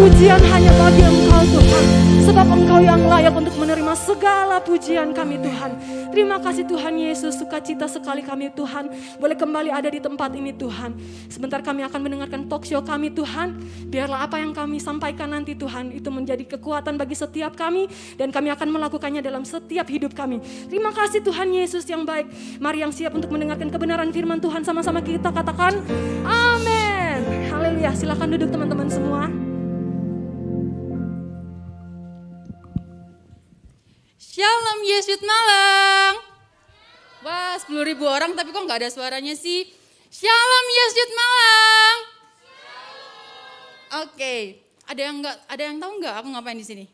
pujian hanya bagi Engkau Tuhan. Sebab Engkau yang layak untuk menerima segala pujian kami Tuhan. Terima kasih Tuhan Yesus, sukacita sekali kami Tuhan boleh kembali ada di tempat ini Tuhan. Sebentar kami akan mendengarkan talk show kami Tuhan. Biarlah apa yang kami sampaikan nanti Tuhan itu menjadi kekuatan bagi setiap kami. Dan kami akan melakukannya dalam setiap hidup kami. Terima kasih Tuhan Yesus yang baik. Mari yang siap untuk mendengarkan kebenaran firman Tuhan sama-sama kita katakan amin. Haleluya, silakan duduk teman-teman semua. Shalom Yesus Malang. Wah 10.000 orang tapi kok gak ada suaranya sih. Shalom Yesus Malang. Oke, ada yang tahu nggak aku ngapain di sini?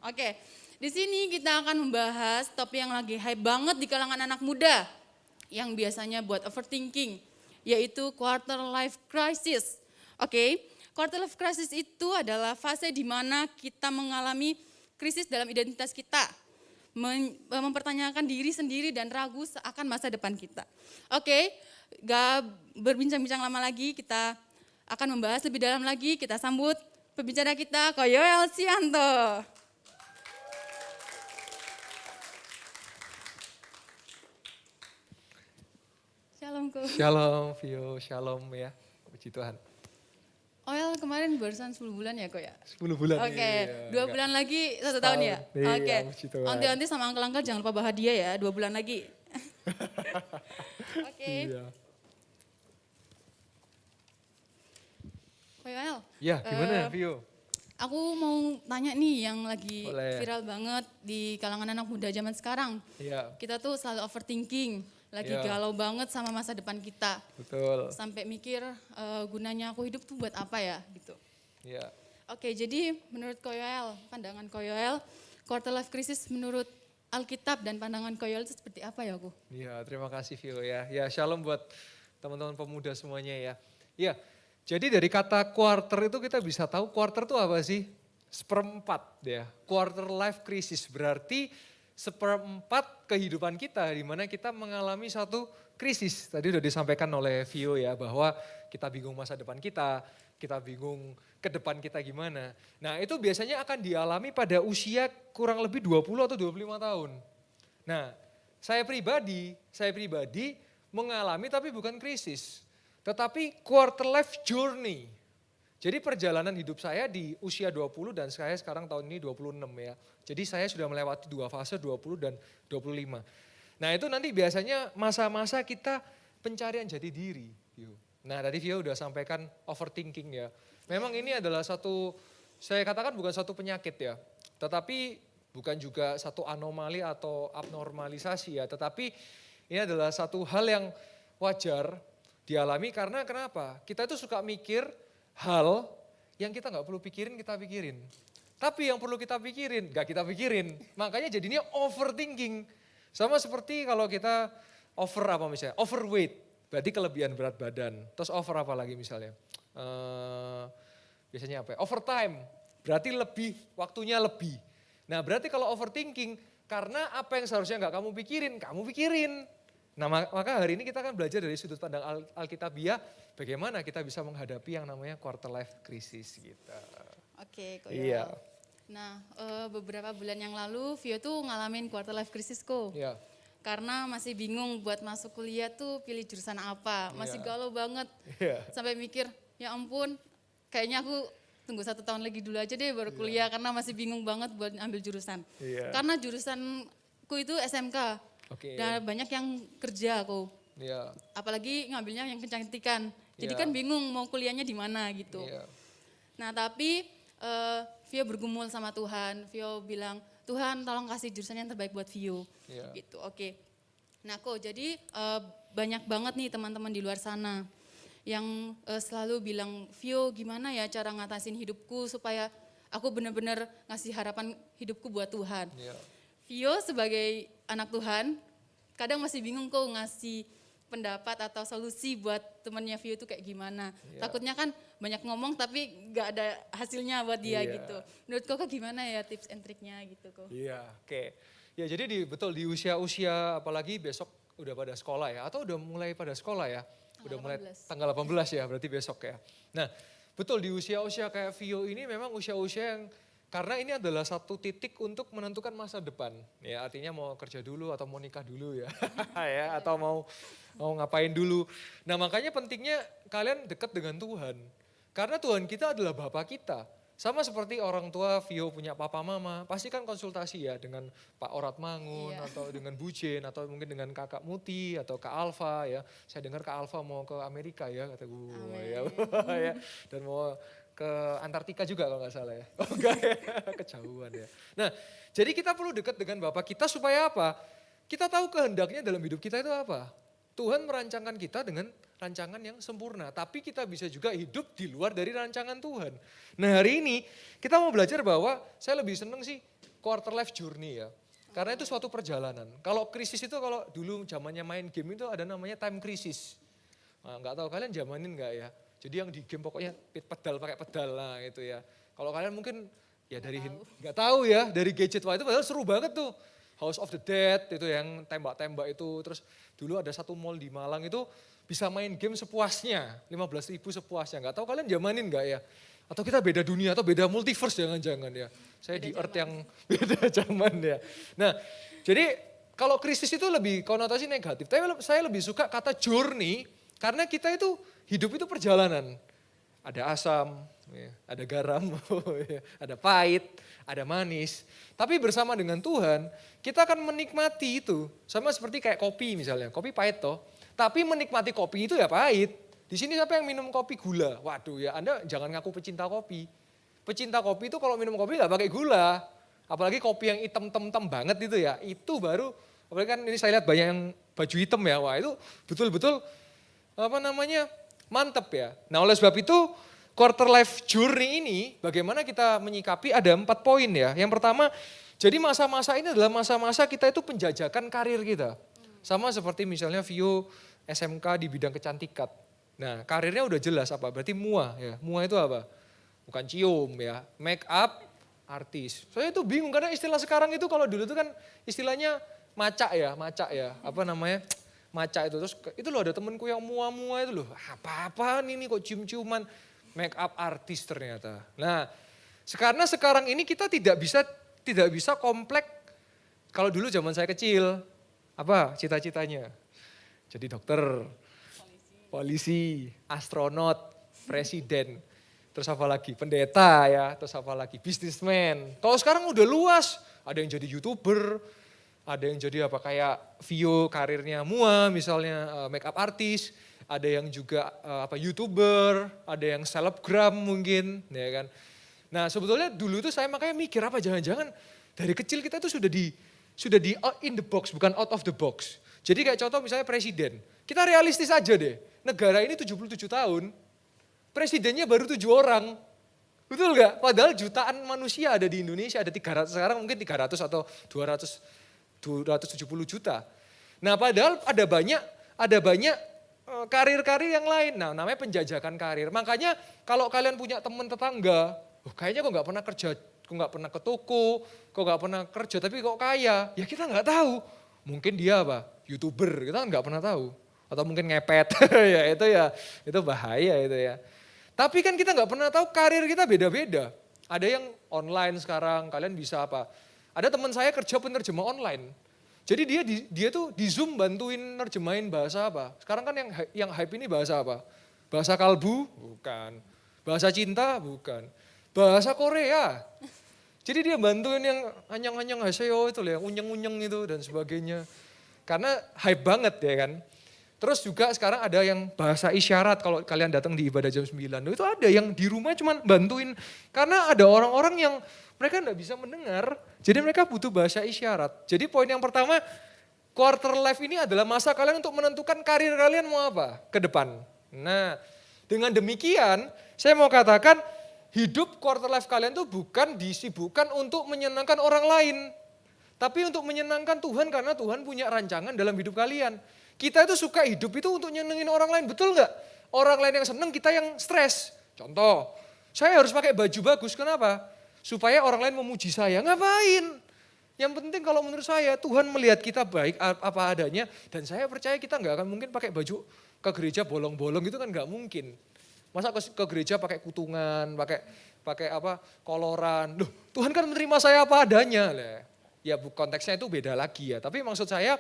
Oke, di sini kita akan membahas topik yang lagi hype banget di kalangan anak muda yang biasanya buat overthinking, yaitu quarter life crisis. Oke, quarter life crisis itu adalah fase di mana kita mengalami krisis dalam identitas kita, mempertanyakan diri sendiri dan ragu akan masa depan kita. Oke, gak berbincang-bincang lama lagi, kita akan membahas lebih dalam lagi. Kita sambut pembicara kita, Ko Yoel Sianto. Shalom Ko. Shalom Vio, shalom ya, puji Tuhan. Oel kemarin barusan 10 bulan ya Ko ya? 10 bulan. Oke, iya, 2 bulan lagi 1 tahun ya? Iya, Oke, puji Tuhan. onti-onti sama angkel-angkel jangan lupa bahagia ya, 2 bulan lagi. Oke. Iya. Ko Yoel. Ya, gimana Vio? Aku mau tanya nih yang lagi Boleh. viral banget di kalangan anak muda zaman sekarang. Iya, Kita tuh selalu overthinking, lagi Iya. galau banget sama masa depan kita. betul. Sampai mikir gunanya aku hidup tuh buat apa ya gitu. Iya. Oke, jadi menurut Ko Yoel, pandangan Ko Yoel, quarter life crisis menurut Alkitab dan pandangan Ko Yoel itu seperti apa ya aku? Iya, terima kasih Vio ya. Ya, shalom buat teman-teman pemuda semuanya ya. Iya, jadi dari kata quarter itu kita bisa tahu quarter itu apa sih? Seperempat ya. Quarter life crisis berarti seperempat kehidupan kita di mana kita mengalami satu krisis. Tadi udah disampaikan oleh Vio ya bahwa kita bingung masa depan kita bingung ke depan kita gimana. Nah itu biasanya akan dialami pada usia kurang lebih 20 atau 25 tahun. Nah saya pribadi mengalami tapi bukan krisis. Tetapi quarter life journey. Jadi perjalanan hidup saya di usia 20 dan saya sekarang tahun ini 26 ya. Jadi saya sudah melewati 2 fase 20 dan 25. Nah itu nanti biasanya masa-masa kita pencarian jati diri. Nah tadi Vio udah sampaikan overthinking ya. Memang ini adalah satu, saya katakan bukan satu penyakit ya. Tetapi bukan juga satu anomali atau abnormalisasi ya. Tetapi ini adalah satu hal yang wajar dialami karena kenapa? Kita itu suka mikir hal yang kita nggak perlu pikirin, kita pikirin. Tapi yang perlu kita pikirin, nggak kita pikirin. Makanya jadinya overthinking. Sama seperti kalau kita overweight, berarti kelebihan berat badan. Terus over apa lagi misalnya? Biasanya apa ya? Overtime, berarti lebih, waktunya lebih. Nah berarti kalau overthinking, karena apa yang seharusnya nggak kamu pikirin. Nah maka hari ini kita akan belajar dari sudut pandang Alkitabiah, bagaimana kita bisa menghadapi yang namanya quarter life crisis gitu. Oke, Ko Iya. Yoel. Nah, beberapa bulan yang lalu Vio tuh ngalamin quarter life crisis Ko. Iya. Karena masih bingung buat masuk kuliah tuh pilih jurusan apa. Masih Iya. galau banget. Iya. Sampai mikir, ya ampun kayaknya aku tunggu 1 tahun lagi dulu aja deh baru kuliah. Karena masih bingung banget buat ambil jurusan. Iya. Karena jurusanku itu SMK. Oke. Dan banyak yang kerja Ko. Iya. Apalagi ngambilnya yang kecantikan. Jadi Iya. kan bingung mau kuliahnya di mana gitu. Iya. Nah tapi Vio bergumul sama Tuhan. Vio bilang, Tuhan tolong kasih jurusan yang terbaik buat Vio. Iya. Gitu, oke. Nah kok jadi banyak banget nih teman-teman di luar sana yang selalu bilang, Vio gimana ya cara ngatasin hidupku supaya aku benar-benar ngasih harapan hidupku buat Tuhan. Iya. Vio sebagai anak Tuhan kadang masih bingung kok ngasih pendapat atau solusi buat temannya Vio itu kayak gimana. Iya. Takutnya kan banyak ngomong tapi gak ada hasilnya buat dia Iya. gitu. Menurut kok gimana ya tips and triknya gitu kok? Iya, oke. Ya jadi betul di usia-usia apalagi besok udah pada sekolah ya atau udah mulai pada sekolah ya. Udah mulai 18. tanggal 18 ya berarti besok ya. Nah Betul, di usia-usia kayak Vio ini memang usia-usia yang karena ini adalah satu titik untuk menentukan masa depan. Ya, artinya mau kerja dulu atau mau nikah dulu ya. Ya, atau mau ngapain dulu. Nah, makanya pentingnya kalian dekat dengan Tuhan. Karena Tuhan kita adalah Bapa kita. Sama seperti orang tua Vio punya papa mama, pasti kan konsultasi ya dengan Pak Orat Mangun atau dengan Bu Jen atau mungkin dengan Kakak Muti atau Kak Alfa ya. Saya dengar Kak Alfa mau ke Amerika ya kata gue ya. Ya. Dan mau ke Antartika juga kalau nggak salah ya. Oh enggak ya, kejauhan ya. Nah, jadi kita perlu dekat dengan Bapak kita supaya apa? Kita tahu kehendaknya dalam hidup kita itu apa. Tuhan merancangkan kita dengan rancangan yang sempurna. Tapi kita bisa juga hidup di luar dari rancangan Tuhan. Nah hari ini kita mau belajar bahwa saya lebih seneng sih quarter life journey ya. Karena itu suatu perjalanan. Kalau krisis itu kalau dulu zamannya main game itu ada namanya time crisis. Nah, nggak tahu kalian zamanin nggak ya. Jadi yang di game pokoknya pedal pakai pedal lah gitu ya. Kalau kalian mungkin ya dari nggak tahu ya dari gadget wah itu padahal seru banget tuh. House of the Dead itu yang tembak-tembak itu. Terus dulu ada satu mall di Malang itu bisa main game sepuasnya. 15.000 sepuasnya. Gak tahu kalian zamanin gak ya? Atau kita beda dunia atau beda multiverse jangan-jangan ya. Saya beda di Earth yang beda zaman ya. Nah jadi kalau krisis itu lebih konotasi negatif. Tapi saya lebih suka kata journey karena kita itu hidup itu perjalanan. Ada asam, ada garam, ada pahit, ada manis. Tapi bersama dengan Tuhan, kita akan menikmati itu. Sama seperti kayak kopi misalnya, kopi pahit toh. Tapi menikmati kopi itu ya pahit. Di sini siapa yang minum kopi gula? Waduh ya Anda jangan ngaku pecinta kopi. Pecinta kopi itu kalau minum kopi gak pakai gula. Apalagi kopi yang hitam-tem banget itu ya. Itu baru, apalagi kan ini saya lihat banyak yang baju hitam ya. Wah itu betul-betul mantep ya. Nah oleh sebab itu quarter life journey ini bagaimana kita menyikapi ada 4 poin ya. Yang pertama jadi masa-masa ini adalah masa-masa kita itu penjajakan karir kita. Sama seperti misalnya Vio SMK di bidang kecantikan. Nah karirnya udah jelas apa berarti MUA ya. MUA itu apa? Bukan cium ya, make up artis. Saya itu bingung karena istilah sekarang itu kalau dulu itu kan istilahnya maca ya. Maca itu terus itu loh ada temenku yang mua-mua itu loh apa-apaan ini kok cium-ciuman make up artis ternyata. Nah karena sekarang ini kita tidak bisa komplek kalau dulu zaman saya kecil apa cita-citanya jadi dokter, polisi, astronot, presiden, terus apa lagi pendeta ya, terus apa lagi bisnismen. Kalau sekarang udah luas ada yang jadi YouTuber. Ada yang jadi apa kayak Vio karirnya MUA misalnya make up artis, ada yang juga YouTuber, ada yang selebgram mungkin ya kan. Nah sebetulnya dulu itu saya makanya mikir apa jangan-jangan dari kecil kita itu sudah di out in the box bukan out of the box. Jadi kayak contoh misalnya presiden, kita realistis aja deh. Negara ini 77 tahun, presidennya baru 7 orang. Betul gak? Padahal jutaan manusia ada di Indonesia, ada 300 sekarang mungkin 300 atau 270 juta. Nah padahal ada banyak karir-karir yang lain. Nah namanya penjajakan karir. Makanya kalau kalian punya teman tetangga, kayaknya kok gak pernah kerja, kok gak pernah ke toko, kok gak pernah kerja tapi kok kaya. Ya kita gak tahu. Mungkin dia apa? YouTuber, kita kan gak pernah tahu. Atau mungkin ngepet, itu bahaya itu ya. Tapi kan kita gak pernah tahu karir kita beda-beda. Ada yang online sekarang, kalian bisa apa? Ada teman saya kerja penerjemah online. Jadi dia tuh di Zoom bantuin nerjemahin bahasa apa. Sekarang kan yang hype ini bahasa apa? Bahasa kalbu? Bukan. Bahasa cinta? Bukan. Bahasa Korea. Jadi dia bantuin yang anyang-anyang haseo itu loh, yang unyeng-unyeng itu dan sebagainya. Karena hype banget ya kan. Terus juga sekarang ada yang bahasa isyarat kalau kalian datang di ibadah jam 9. Itu ada yang di rumah cuman bantuin. Karena ada orang-orang yang mereka enggak bisa mendengar, jadi mereka butuh bahasa isyarat. Jadi poin yang pertama, quarter life ini adalah masa kalian untuk menentukan karir kalian mau apa ke depan. Nah, dengan demikian saya mau katakan hidup quarter life kalian tuh bukan disibukkan untuk menyenangkan orang lain. Tapi untuk menyenangkan Tuhan karena Tuhan punya rancangan dalam hidup kalian. Kita itu suka hidup itu untuk nyenengin orang lain, betul nggak? Orang lain yang seneng, kita yang stres. Contoh, saya harus pakai baju bagus, kenapa? Supaya orang lain memuji saya, ngapain? Yang penting kalau menurut saya Tuhan melihat kita baik apa adanya dan saya percaya kita nggak akan mungkin pakai baju ke gereja bolong-bolong itu kan nggak mungkin. Masa ke gereja pakai kutungan, pakai apa koloran. Loh, Tuhan kan menerima saya apa adanya. Lah. Ya konteksnya itu beda lagi ya. Tapi maksud saya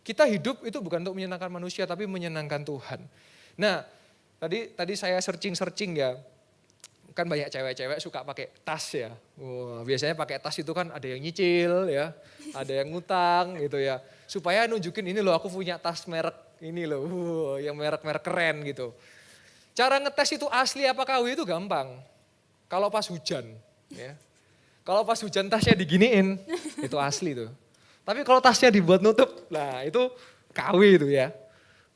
kita hidup itu bukan untuk menyenangkan manusia tapi menyenangkan Tuhan. Nah, tadi saya searching ya. Kan banyak cewek-cewek suka pakai tas ya. Wah, biasanya pakai tas itu kan ada yang nyicil ya, ada yang ngutang gitu ya. Supaya nunjukin ini loh aku punya tas merek ini loh, yang merek-merek keren gitu. Cara ngetes itu asli apa KW itu gampang. Kalau pas hujan ya. Kalau pas hujan tasnya diginiin, itu asli tuh. Tapi kalau tasnya dibuat nutup, nah itu KW itu ya.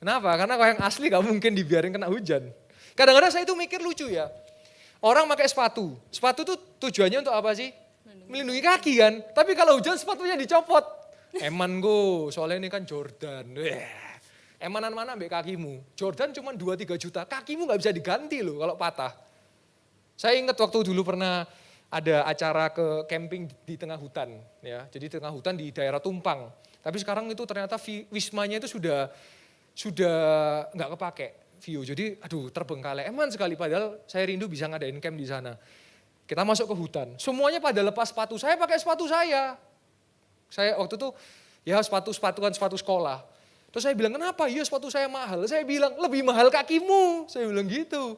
Kenapa? Karena kalau yang asli gak mungkin dibiarin kena hujan. Kadang-kadang saya itu mikir lucu ya. Orang pakai sepatu. Sepatu tuh tujuannya untuk apa sih? Melindungi kaki kan. Tapi kalau hujan sepatunya dicopot. Eman go, soalnya ini kan Jordan. Emanan mana ambek kakimu? Jordan cuma 2-3 juta. Kakimu gak bisa diganti loh kalau patah. Saya ingat waktu dulu pernah ada acara ke camping di tengah hutan. Ya, jadi tengah hutan di daerah Tumpang. Tapi sekarang itu ternyata wismanya itu sudah nggak kepake. View. Jadi aduh terbengkalai, eman sekali padahal saya rindu bisa ngadain camp di sana. Kita masuk ke hutan, semuanya pada lepas sepatu, saya pakai sepatu saya. Saya waktu itu ya sepatu-sepatuan sepatu sekolah. Terus saya bilang kenapa? Iya sepatu saya mahal. Saya bilang lebih mahal kakimu, saya bilang gitu.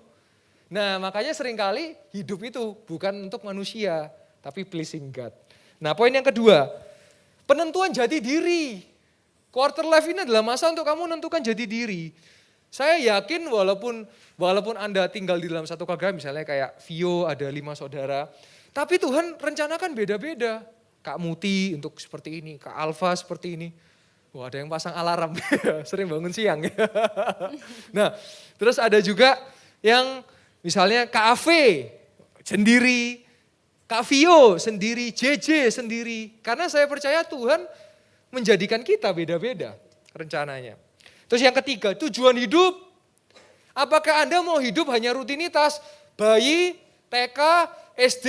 Nah makanya seringkali hidup itu bukan untuk manusia, tapi pleasing God. Nah poin yang kedua, penentuan jati diri. Quarter life ini adalah masa untuk kamu menentukan jati diri. Saya yakin walaupun Anda tinggal di dalam satu keluarga, misalnya kayak Vio ada 5 saudara, tapi Tuhan rencanakan beda-beda. Kak Muti untuk seperti ini, Kak Alfa seperti ini. Wah ada yang pasang alarm, sering bangun siang. Nah terus ada juga yang misalnya Kak Ave sendiri, Kak Vio sendiri, JJ sendiri. Karena saya percaya Tuhan menjadikan kita beda-beda rencananya. Terus yang ketiga, tujuan hidup. Apakah Anda mau hidup hanya rutinitas, bayi, TK, SD,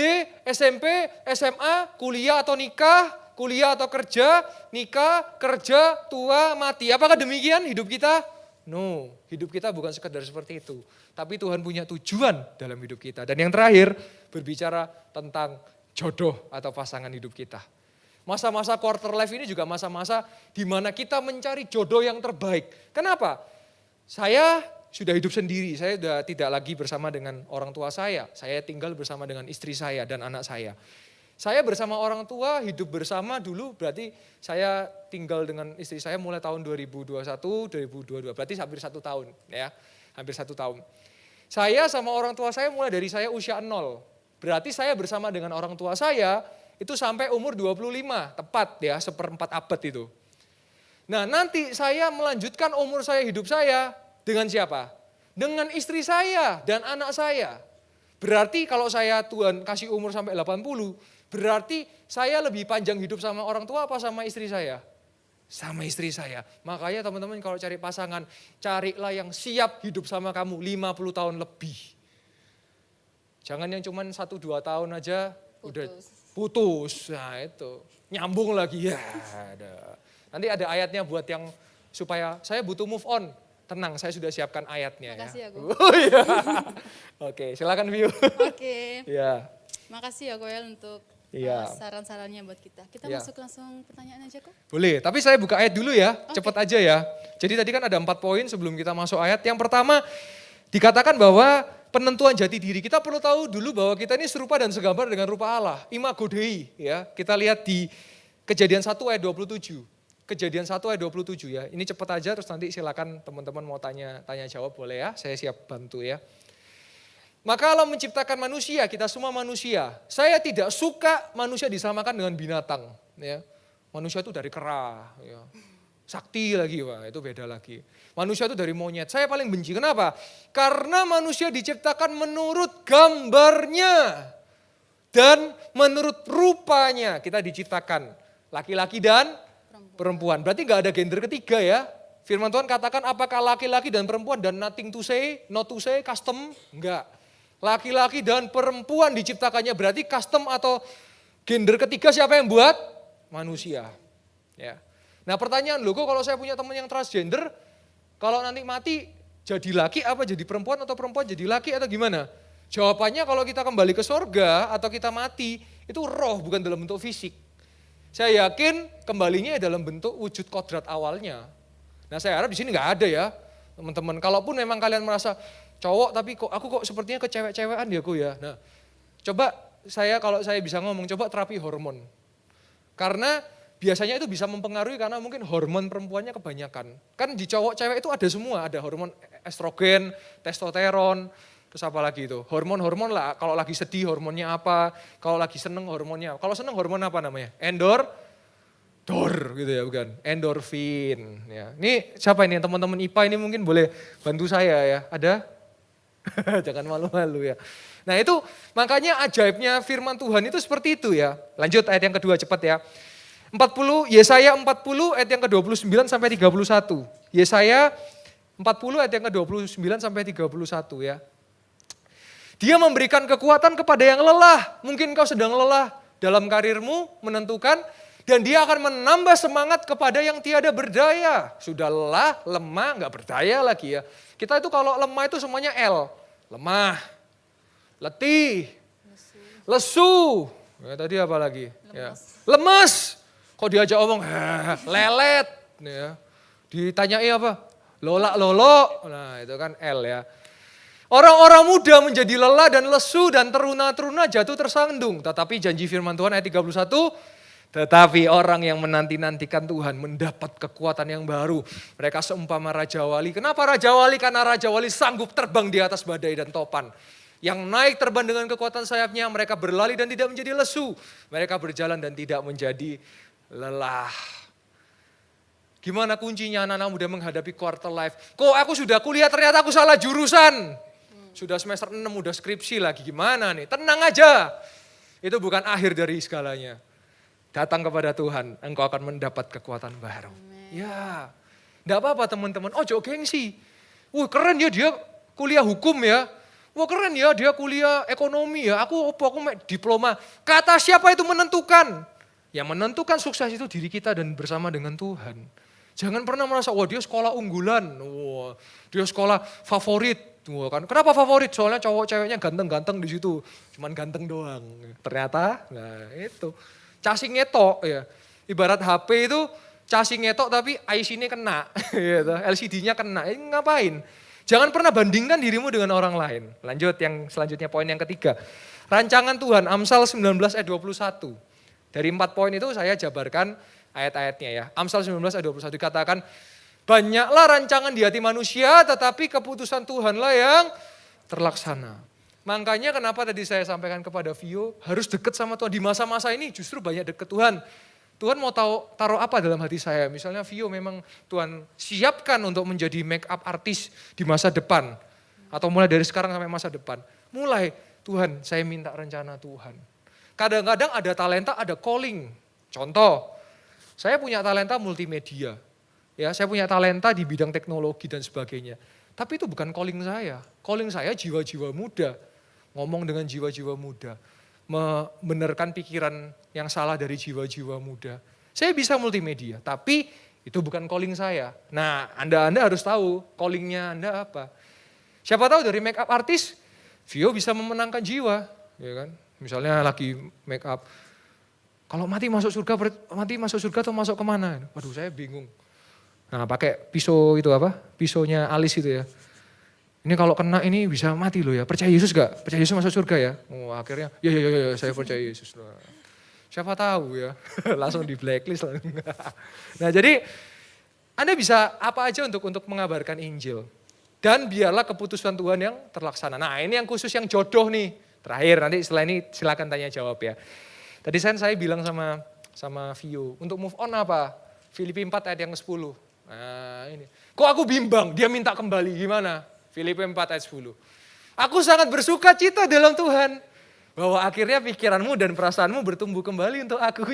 SMP, SMA, kuliah atau nikah, kuliah atau kerja, nikah, kerja, tua, mati. Apakah demikian hidup kita? No, hidup kita bukan sekedar seperti itu. Tapi Tuhan punya tujuan dalam hidup kita. Dan yang terakhir, berbicara tentang jodoh atau pasangan hidup kita. Masa-masa quarter life ini juga masa-masa di mana kita mencari jodoh yang terbaik. Kenapa? Saya sudah hidup sendiri, saya sudah tidak lagi bersama dengan orang tua saya. Saya tinggal bersama dengan istri saya dan anak saya. Saya bersama orang tua, hidup bersama dulu berarti saya tinggal dengan istri saya mulai tahun 2021, 2022. Berarti hampir 1 tahun ya, hampir 1 tahun. Saya sama orang tua saya mulai dari saya usia 0. Berarti saya bersama dengan orang tua saya itu sampai umur 25, tepat ya, 1/4 abad itu. Nah nanti saya melanjutkan umur saya, hidup saya dengan siapa? Dengan istri saya dan anak saya. Berarti kalau saya Tuhan kasih umur sampai 80, berarti saya lebih panjang hidup sama orang tua apa sama istri saya? Sama istri saya. Makanya teman-teman kalau cari pasangan, carilah yang siap hidup sama kamu 50 tahun lebih. Jangan yang cuma 1-2 tahun aja udah putus, nah itu nyambung lagi ya. Ada. Nanti ada ayatnya buat yang supaya saya butuh move on. Tenang, saya sudah siapkan ayatnya. Makasih ya, Ko. Oh, iya. Oke, silakan View. Oke. Ya. Makasih ya Koel untuk Iya. saran-sarannya buat kita. Kita Iya. masuk langsung pertanyaan aja kok. Boleh, tapi saya buka ayat dulu ya, cepat aja ya. Jadi tadi kan ada 4 poin sebelum kita masuk ayat. Yang pertama dikatakan bahwa penentuan jati diri. Kita perlu tahu dulu bahwa kita ini serupa dan segambar dengan rupa Allah. Imago Dei ya. Kita lihat di Kejadian 1 ayat 27. Kejadian 1 ayat 27 ya. Ini cepat aja terus nanti silakan teman-teman mau tanya jawab boleh ya. Saya siap bantu ya. Maka Allah menciptakan manusia, kita semua manusia. Saya tidak suka manusia disamakan dengan binatang. Ya. Manusia itu dari kera, ya. Sakti lagi, wah itu beda lagi. Manusia itu dari monyet, saya paling benci. Kenapa? Karena manusia diciptakan menurut gambarnya. Dan menurut rupanya kita diciptakan. Laki-laki dan perempuan. Berarti gak ada gender ketiga ya. Firman Tuhan katakan apakah laki-laki dan perempuan dan nothing to say, not to say, custom? Enggak. Laki-laki dan perempuan diciptakannya berarti custom atau gender ketiga siapa yang buat? Manusia. Ya. Nah pertanyaan loh, kok kalau saya punya teman yang transgender, kalau nanti mati Jadi laki apa jadi perempuan atau perempuan jadi laki atau gimana? Jawabannya kalau kita kembali ke surga atau kita mati, itu roh bukan dalam bentuk fisik. Saya yakin kembalinya dalam bentuk wujud kodrat awalnya. Nah saya harap di sini nggak ada ya teman-teman. Kalaupun memang kalian merasa cowok tapi kok aku kok sepertinya kecewek-cewekan ya aku ya. Nah coba kalau saya bisa ngomong, coba terapi hormon. Karena biasanya itu bisa mempengaruhi karena mungkin hormon perempuannya kebanyakan. Kan di cowok cewek itu ada semua, ada hormon estrogen, testosteron, terus apa lagi itu? Hormon-hormon lah, kalau lagi sedih hormonnya apa, kalau lagi seneng hormonnya. Kalau seneng hormon apa namanya? Gitu ya, bukan? Endorfin. Ya. Ini siapa ini teman-teman IPA ini mungkin boleh bantu saya ya? Ada? Jangan malu-malu ya. Nah itu makanya ajaibnya firman Tuhan itu seperti itu ya. Lanjut ayat yang kedua cepat ya. Yesaya 40 ayat yang ke-29 sampai 31. Yesaya 40 ayat yang ke-29 sampai 31 ya. Dia memberikan kekuatan kepada yang lelah. Mungkin kau sedang lelah dalam karirmu menentukan. Dan dia akan menambah semangat kepada yang tiada berdaya. Sudah lelah, lemah, gak berdaya lagi ya. Kita itu kalau lemah itu semuanya L. Lemah, letih, lesu. Ya, tadi apa lagi? Ya. Lemes. Kok diajak omong, lelet. Ya. Ditanyai apa? Lolak-lolok. Nah itu kan L ya. Orang-orang muda menjadi lelah dan lesu dan teruna-teruna jatuh tersandung. Tetapi janji firman Tuhan ayat 31, tetapi orang yang menanti-nantikan Tuhan mendapat kekuatan yang baru. Mereka seumpama Raja Wali. Kenapa Raja Wali? Karena Raja Wali sanggup terbang di atas badai dan topan. Yang naik terbang dengan kekuatan sayapnya, mereka berlari dan tidak menjadi lesu. Mereka berjalan dan tidak menjadi lelah. Gimana kuncinya anak-anak muda menghadapi quarter life? Kok aku sudah kuliah ternyata aku salah jurusan. Sudah semester 6 udah skripsi lagi, gimana nih? Tenang aja. Itu bukan akhir dari segalanya. Datang kepada Tuhan, engkau akan mendapat kekuatan baru. Amen. Ya, enggak apa-apa teman-teman. Ojo gengsi. Wah keren ya dia kuliah hukum ya. Wah keren ya dia kuliah ekonomi ya. Aku diploma. Kata siapa itu menentukan? Yang menentukan sukses itu diri kita dan bersama dengan Tuhan. Jangan pernah merasa, wah dia sekolah unggulan. Wah dia sekolah favorit. Wah, kan. Kenapa favorit? Soalnya cowok ceweknya ganteng-ganteng di situ. Cuman ganteng doang. Ternyata, nah itu. Casing ngetok ya. Ibarat HP itu casing ngetok tapi IC-nya kena. Gitu. LCD-nya kena. Ini ngapain? Jangan pernah bandingkan dirimu dengan orang lain. Lanjut yang selanjutnya poin yang ketiga. Rancangan Tuhan, Amsal 19 ayat 21. Dari 4 poin itu saya jabarkan ayat-ayatnya ya. Amsal 19 ayat 21 dikatakan, banyaklah rancangan di hati manusia tetapi keputusan Tuhanlah yang terlaksana. Makanya kenapa tadi saya sampaikan kepada Vio, harus dekat sama Tuhan. Di masa-masa ini justru banyak dekat Tuhan. Tuhan mau taruh apa dalam hati saya. Misalnya Vio memang Tuhan siapkan untuk menjadi make up artis di masa depan. Atau mulai dari sekarang sampai masa depan. Mulai, Tuhan saya minta rencana Tuhan. Kadang-kadang ada talenta, ada calling. Contoh, saya punya talenta multimedia. Ya, saya punya talenta di bidang teknologi dan sebagainya. Tapi itu bukan calling saya. Calling saya jiwa-jiwa muda. Ngomong dengan jiwa-jiwa muda. Membenarkan pikiran yang salah dari jiwa-jiwa muda. Saya bisa multimedia, tapi itu bukan calling saya. Nah, Anda harus tahu callingnya Anda apa. Siapa tahu dari make up artis, Vio bisa memenangkan jiwa. Ya kan? Misalnya lagi make up. Kalau mati masuk surga atau masuk kemana? Waduh saya bingung. Nah pakai pisau itu apa? Pisaunya alis itu ya. Ini kalau kena ini bisa mati loh ya. Percaya Yesus gak? Percaya Yesus masuk surga ya? Oh, akhirnya ya saya percaya Yesus. Nah, siapa tahu ya. Langsung di blacklist. Nah jadi Anda bisa apa aja untuk mengabarkan Injil. Dan biarlah keputusan Tuhan yang terlaksana. Nah ini yang khusus yang jodoh nih. Terakhir nanti setelah ini silakan tanya jawab ya. Tadi saya bilang sama Vio. Untuk move on apa? Filipi 4 ayat yang ke-10. Nah ini. Kok aku bimbang? Dia minta kembali gimana? Filipi 4 ayat 10. Aku sangat bersuka cita dalam Tuhan. Bahwa akhirnya pikiranmu dan perasaanmu bertumbuh kembali untuk aku.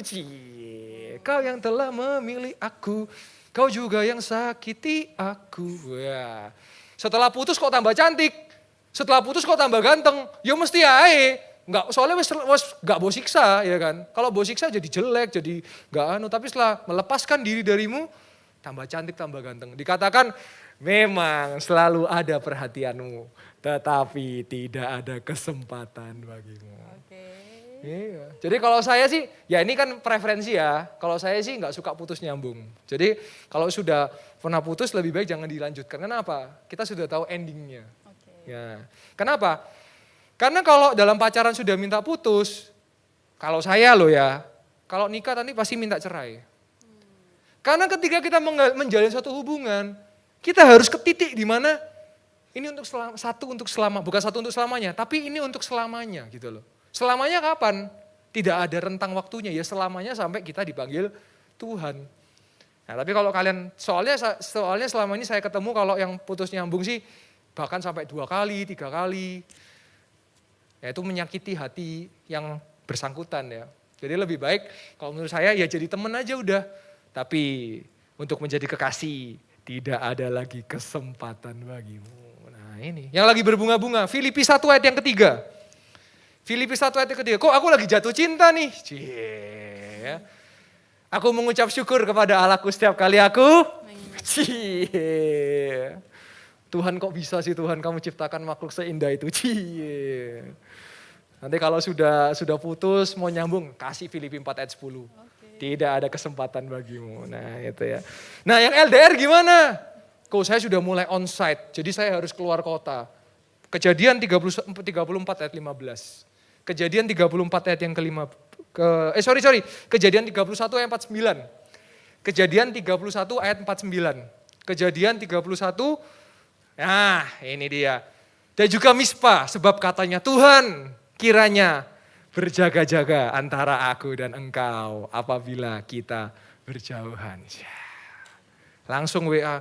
Kau yang telah memilih aku. Kau juga yang sakiti aku. Ya. Setelah putus kok tambah cantik. Setelah putus kok tambah ganteng. Ya mesti ae. Soalnya gak bau siksa ya kan. Kalau bau siksa jadi jelek, jadi gak anu. Tapi setelah melepaskan diri darimu, tambah cantik, tambah ganteng. Dikatakan Memang selalu ada perhatianmu, tetapi tidak ada kesempatan bagimu. Oke. Iya. Jadi kalau saya sih, ya ini kan preferensi ya. Kalau saya sih nggak suka putus nyambung. Jadi kalau sudah pernah putus lebih baik jangan dilanjutkan. Kenapa? Kita sudah tahu endingnya. Oke. Ya. Kenapa? Karena kalau dalam pacaran sudah minta putus, kalau saya loh ya, kalau nikah nanti pasti minta cerai. Karena ketika kita menjalin suatu hubungan, kita harus ke titik di mana ini untuk bukan satu untuk selamanya, tapi ini untuk selamanya gitu loh. Selamanya kapan? Tidak ada rentang waktunya, ya selamanya sampai kita dipanggil Tuhan. Nah, tapi kalau kalian, soalnya selama ini saya ketemu kalau yang putus nyambung sih bahkan sampai 2 kali, 3 kali. Ya itu menyakiti hati yang bersangkutan ya. Jadi lebih baik kalau menurut saya ya jadi teman aja udah. Tapi untuk menjadi kekasih tidak ada lagi kesempatan bagimu. Nah ini, yang lagi berbunga-bunga, Filipi 1 ayat yang ketiga. Filipi 1 ayat yang ketiga, kok aku lagi jatuh cinta nih? Cie. Aku mengucap syukur kepada Allahku setiap kali aku. Cie. Tuhan kok bisa sih Tuhan kamu ciptakan makhluk seindah itu. Cie. Nanti kalau sudah putus mau nyambung, kasih Filipi 4 ayat 10. Tidak ada kesempatan bagimu. Nah itu ya. Nah yang LDR gimana? Kok saya sudah mulai onsite, jadi saya harus keluar kota. Kejadian 34 ayat 15. Kejadian 34 ayat yang Kejadian 31 ayat 49. Kejadian 31 ayat 49. Kejadian 31, nah ini dia. Dan juga Mispa, sebab katanya Tuhan kiranya berjaga-jaga antara aku dan engkau apabila kita berjauhan. Langsung WA,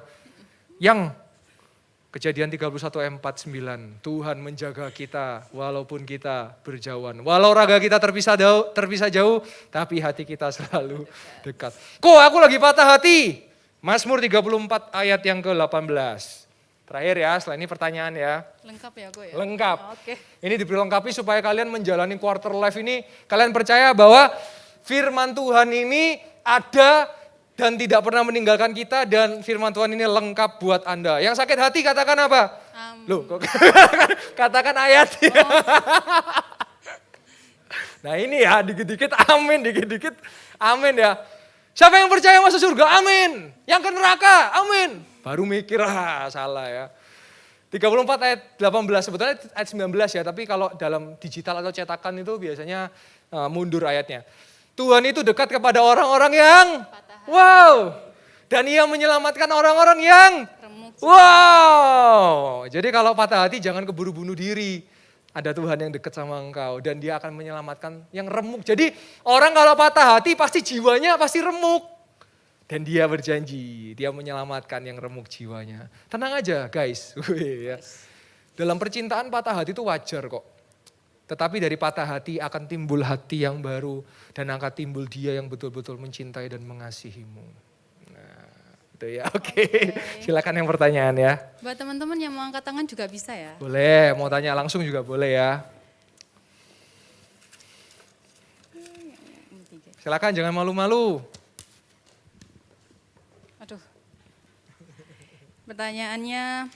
yang Kejadian 31 ayat 49, Tuhan menjaga kita walaupun kita berjauhan. Walau raga kita terpisah jauh, tapi hati kita selalu dekat. Kok aku lagi patah hati? Mazmur 34 ayat yang ke-18. Terakhir ya, setelah ini pertanyaan ya. Lengkap ya gue ya? Lengkap. Oke. Ini diperlengkapi supaya kalian menjalani quarter life ini, kalian percaya bahwa firman Tuhan ini ada dan tidak pernah meninggalkan kita, dan firman Tuhan ini lengkap buat Anda. Yang sakit hati katakan apa? Loh, kok katakan ayat. Nah ini ya, dikit-dikit amin, dikit-dikit amin ya. Siapa yang percaya masuk surga? Amin. Yang ke neraka? Amin. Baru mikir, salah ya. 34 ayat 18, sebetulnya ayat 19 ya, tapi kalau dalam digital atau cetakan itu biasanya mundur ayatnya. Tuhan itu dekat kepada orang-orang yang wow, dan ia menyelamatkan orang-orang yang wow. Jadi kalau patah hati jangan keburu bunuh diri. Ada Tuhan yang dekat sama engkau dan dia akan menyelamatkan yang remuk. Jadi orang kalau patah hati pasti jiwanya pasti remuk. Dan dia berjanji, dia menyelamatkan yang remuk jiwanya. Tenang aja guys. Dalam percintaan patah hati itu wajar kok. Tetapi dari patah hati akan timbul hati yang baru dan akan timbul dia yang betul-betul mencintai dan mengasihimu. Nah, itu ya. Oke. Silakan yang pertanyaan ya. Buat teman-teman yang mau angkat tangan juga bisa ya. Boleh, mau tanya langsung juga boleh ya. Silakan jangan malu-malu. Aduh. Pertanyaannya,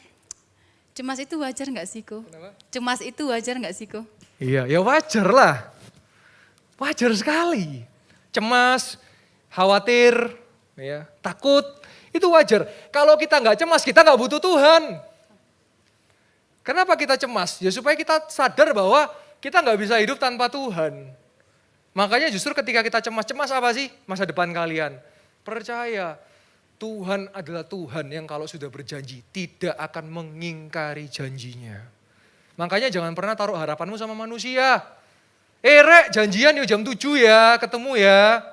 cemas itu wajar nggak sih Ko? Kenapa? Cemas itu wajar nggak sih Ko? Iya, ya wajar lah. Wajar sekali. Cemas, khawatir, ya, takut, itu wajar. Kalau kita nggak cemas, kita nggak butuh Tuhan. Kenapa kita cemas? Ya supaya kita sadar bahwa kita nggak bisa hidup tanpa Tuhan. Makanya justru ketika kita cemas apa sih masa depan kalian? Percaya, Tuhan adalah Tuhan yang kalau sudah berjanji tidak akan mengingkari janjinya. Makanya jangan pernah taruh harapanmu sama manusia. Rek, janjian yuk jam 7 ya, ketemu ya.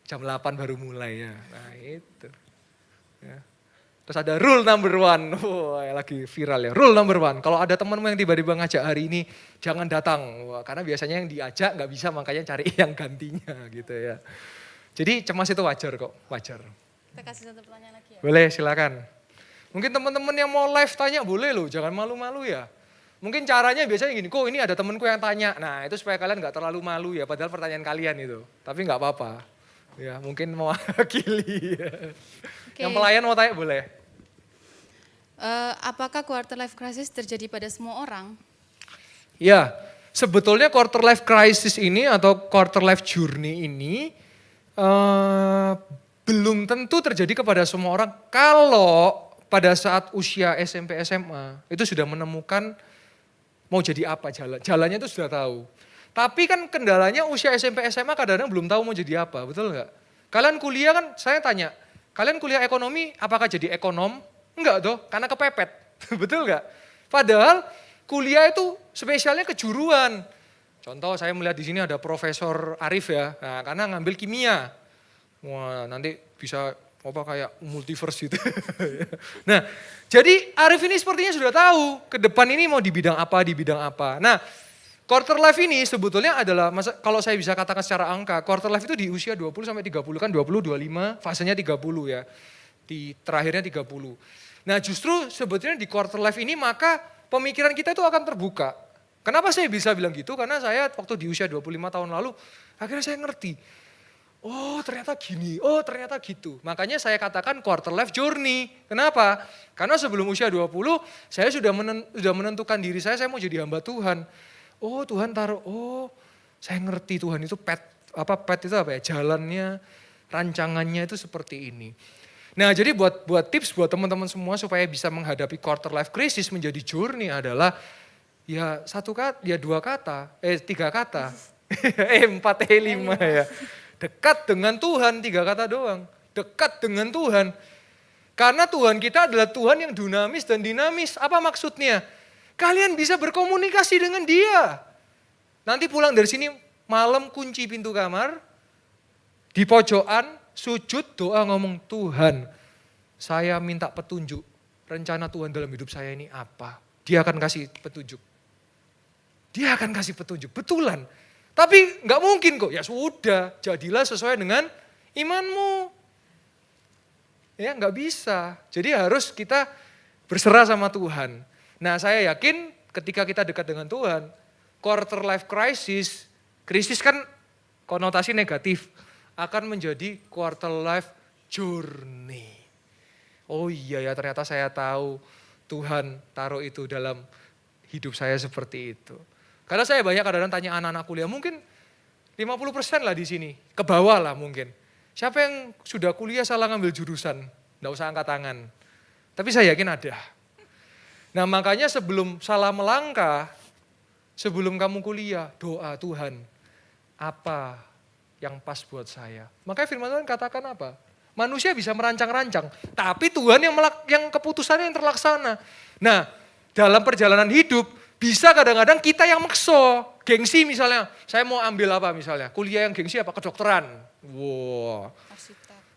Jam 8 baru mulai ya. Nah itu. Ya. Terus ada rule number 1. Wah, lagi viral ya. Rule number 1. Kalau ada temanmu yang tiba-tiba ngajak hari ini, jangan datang. Wah, karena biasanya yang diajak gak bisa, makanya cari yang gantinya gitu ya. Jadi cemas itu wajar kok, wajar. Kita kasih satu pertanyaan lagi ya. Boleh, silakan. Mungkin teman-teman yang mau live tanya boleh loh, jangan malu-malu ya. Mungkin caranya biasanya gini, kok ini ada temanku yang tanya. Nah itu supaya kalian gak terlalu malu ya, padahal pertanyaan kalian itu. Tapi gak apa-apa. Ya mungkin mewakili. Ya. Okay. Yang pelayan mau tanya boleh. Apakah quarter life crisis terjadi pada semua orang? Ya, sebetulnya quarter life crisis ini atau quarter life journey ini belum tentu terjadi kepada semua orang kalau pada saat usia SMP SMA itu sudah menemukan mau jadi apa jalannya itu sudah tahu. Tapi kan kendalanya usia SMP SMA kadang-kadang belum tahu mau jadi apa, betul nggak? Kalian kuliah kan, saya tanya, kalian kuliah ekonomi apakah jadi ekonom? Enggak toh, karena kepepet, betul nggak? Padahal kuliah itu spesialnya kejuruan. Contoh saya melihat di sini ada Profesor Arif ya, nah, karena ngambil kimia. Wah nanti bisa apa kayak multiverse gitu. Nah jadi Arif ini sepertinya sudah tahu ke depan ini mau di bidang apa. Nah quarter life ini sebetulnya adalah, kalau saya bisa katakan secara angka, quarter life itu di usia 20 sampai 30 kan 20, 25, fasenya 30 ya. Di terakhirnya 30. Nah justru sebetulnya di quarter life ini maka pemikiran kita itu akan terbuka. Kenapa saya bisa bilang gitu? Karena saya waktu di usia 25 tahun lalu, akhirnya saya ngerti. Oh ternyata gini, oh ternyata gitu. Makanya saya katakan quarter life journey. Kenapa? Karena sebelum usia 20, saya sudah menentukan diri saya mau jadi hamba Tuhan. Oh Tuhan taruh, oh saya ngerti Tuhan itu pet itu apa ya, jalannya, rancangannya itu seperti ini. Nah jadi buat tips buat teman-teman semua supaya bisa menghadapi quarter life crisis menjadi journey adalah ya tiga kata, 4, 5 ya. Dekat dengan Tuhan, 3 kata doang. Dekat dengan Tuhan. Karena Tuhan kita adalah Tuhan yang dinamis dan dinamis. Apa maksudnya? Kalian bisa berkomunikasi dengan Dia. Nanti pulang dari sini malam kunci pintu kamar, di pojokan sujud doa ngomong, Tuhan saya minta petunjuk. Rencana Tuhan dalam hidup saya ini apa? Dia akan kasih petunjuk. Dia akan kasih petunjuk, betulan. Tapi nggak mungkin kok, ya sudah, jadilah sesuai dengan imanmu. Ya nggak bisa, jadi harus kita berserah sama Tuhan. Nah saya yakin ketika kita dekat dengan Tuhan, quarter life crisis, krisis kan konotasi negatif, akan menjadi quarter life journey. Oh iya ya ternyata saya tahu Tuhan taruh itu dalam hidup saya seperti itu. Karena saya banyak kadang-kadang tanya anak-anak kuliah, mungkin 50% lah di sini, ke bawah lah mungkin. Siapa yang sudah kuliah salah ngambil jurusan? Nggak usah angkat tangan. Tapi saya yakin ada. Nah makanya sebelum salah melangkah, sebelum kamu kuliah, doa Tuhan, apa yang pas buat saya? Makanya firman Tuhan katakan apa? Manusia bisa merancang-rancang, tapi Tuhan yang keputusannya yang terlaksana. Nah dalam perjalanan hidup, bisa kadang-kadang kita yang makso, gengsi misalnya, saya mau ambil apa misalnya, kuliah yang gengsi apa, kedokteran, wow,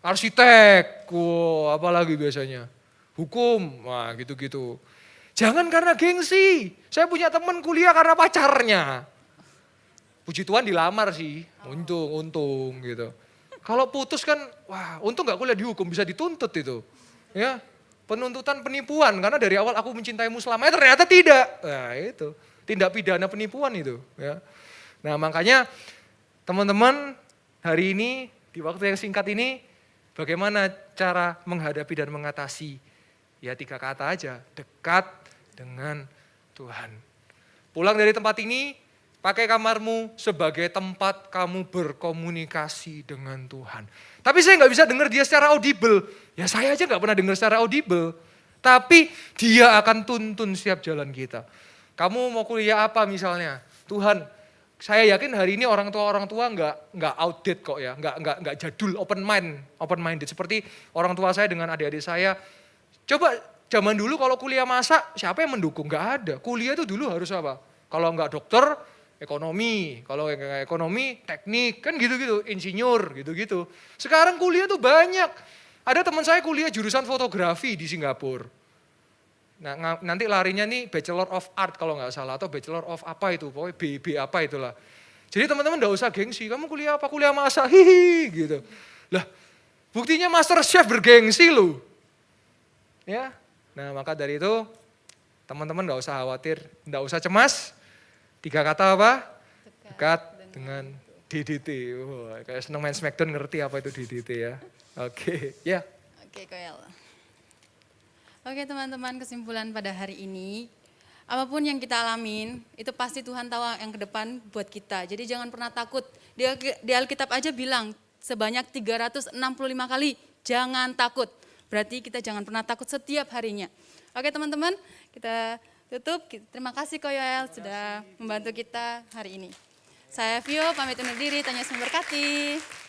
arsitek, wow, apalagi biasanya, hukum, wah gitu-gitu. Jangan karena gengsi, saya punya teman kuliah karena pacarnya, puji Tuhan dilamar sih, untung gitu. Kalau putus kan, wah untung gak kuliah di hukum, bisa dituntut itu, ya. Penuntutan penipuan, karena dari awal aku mencintaimu selamanya, ternyata tidak. Nah itu, tindak pidana penipuan itu. Ya. Nah makanya teman-teman hari ini, di waktu yang singkat ini, bagaimana cara menghadapi dan mengatasi? Ya 3 kata aja, dekat dengan Tuhan. Pulang dari tempat ini, pakai kamarmu sebagai tempat kamu berkomunikasi dengan Tuhan. Tapi saya nggak bisa dengar dia secara audible. Ya saya aja nggak pernah dengar secara audible. Tapi dia akan tuntun setiap jalan kita. Kamu mau kuliah apa misalnya? Tuhan, saya yakin hari ini orang tua nggak outdated kok ya, nggak jadul, open minded. Seperti orang tua saya dengan adik-adik saya. Coba zaman dulu kalau kuliah masak, siapa yang mendukung? Nggak ada. Kuliah itu dulu harus apa? Kalau nggak dokter, ekonomi, kalau yang ekonomi, teknik, kan gitu-gitu, insinyur, gitu-gitu. Sekarang kuliah tuh banyak. Ada teman saya kuliah jurusan fotografi di Singapura. Nah, nanti larinya nih Bachelor of Art kalau nggak salah, atau Bachelor of apa itu, pokoknya BB apa itulah. Jadi teman-teman nggak usah gengsi, kamu kuliah apa? Kuliah masak, hihi, gitu. Lah, buktinya Master Chef bergengsi loh. Ya, nah maka dari itu teman-teman nggak usah khawatir, nggak usah cemas. 3 kata apa? Dekat dengan DDT. Wah, kayak seneng main Smackdown ngerti apa itu DDT ya. Oke, ya. Oke, Koel. Oke teman-teman, kesimpulan pada hari ini, apapun yang kita alamin, itu pasti Tuhan tahu yang ke depan buat kita. Jadi jangan pernah takut. Di Alkitab aja bilang sebanyak 365 kali, jangan takut. Berarti kita jangan pernah takut setiap harinya. Oke teman-teman, kita tutup. Terima kasih Ko Yoel sudah membantu kita hari ini. Saya Vio, pamit undur diri, Tuhan Yesus memberkati.